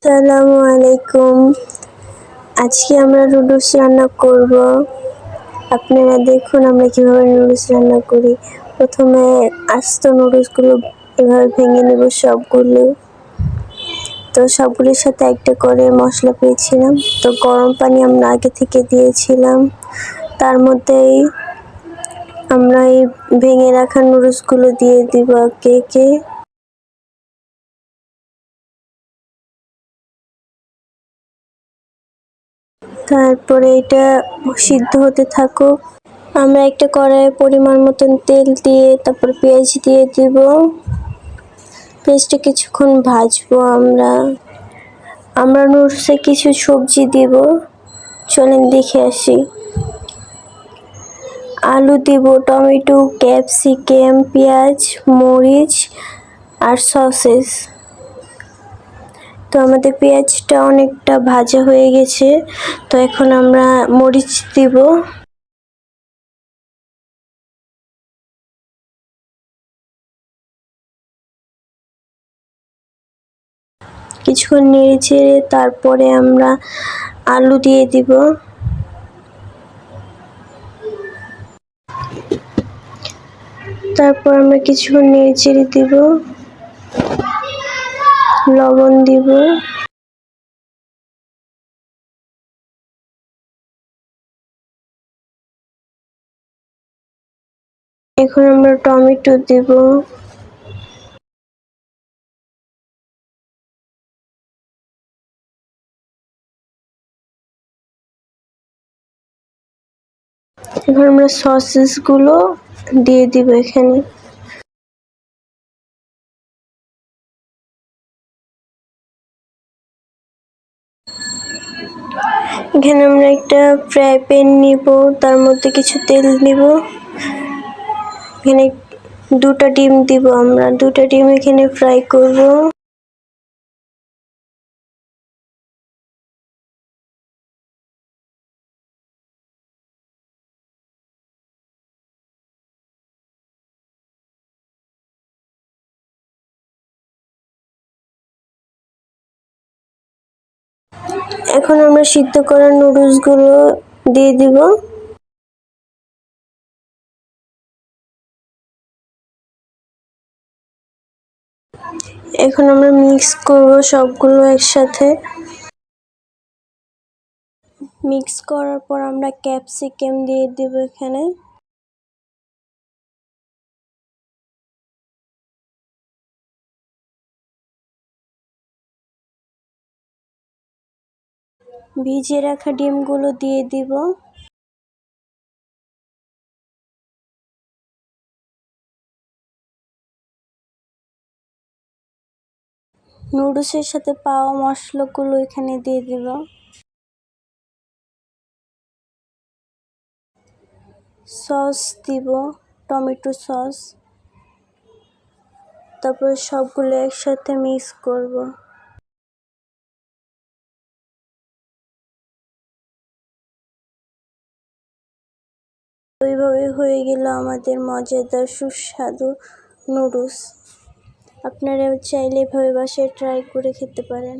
আসসালামু আলাইকুম। আজকে আমরা নুডলস রান্না করব। আপনারা দেখুন আমরা কিভাবে নুডলস রান্না করি। প্রথমে আস্ত নুডলসগুলো এভাবে ভেঙে নেব সবগুলো। তো সবগুলোর সাথে একটা করে মশলা পেয়েছিলাম। তো গরম পানি আমরা আগে থেকে দিয়েছিলাম। তার মধ্যেই আমরা এই ভেঙে রাখা নুডলসগুলো দিয়ে দিব একে একে। তারপরে এটা সিদ্ধ হতে থাকুক। আমরা একটা কড়াইয়ে পরিমাণ মতন তেল দিয়ে তারপর পেঁয়াজ দিয়ে দিব। পেঁয়াজটা কিছুক্ষণ ভাজবো আমরা নুডলসে কিছু সবজি দিব। চলেন দেখে আসি। আলু দিব, টমেটো, ক্যাপসিকাম, পেঁয়াজ, মরিচ আর সসেস। তো আমাদের পেঁয়াজটা অনেকটা ভাজা হয়ে গেছে। তো এখন আমরা মরিচ দিব। কিছুক্ষণ নেড়ে চেড়ে তারপরে আমরা আলু দিয়ে দিব। তারপর আমরা কিছুক্ষণ নেড়ে চেড়ে দিব, লবণ দিব। এখন আমরা টমেটো দিব। এখন আমরা সসেস গুলো দিয়ে দিব এখানে। এখানে আমরা একটা ফ্রাই প্যান নিব, তার মধ্যে কিছু তেল নিব। এখানে দুটা ডিম দিব, আমরা দুটা ডিম এখানে ফ্রাই করব। এখন আমরা সিদ্ধ করা নুডলস গুলো দিয়ে দিব। এখন আমরা মিক্স করব সবগুলো একসাথে। মিক্স করার পর আমরা ক্যাপসিকাম দিয়ে দিব এখানে। ভিজিয়ে রাখা ডিমগুলো দিয়ে দিব। নুডলসের সাথে পাওয়া মশলাগুলো এখানে দিয়ে দিব। সস দিব, টমেটো সস। তারপর সবগুলো একসাথে মিক্স করব। ওইভাবে হয়ে গেল আমাদের মজাদার সুস্বাদু নুডলস। আপনারা চাইলে এভাবে বাসায় ট্রাই করে খেতে পারেন।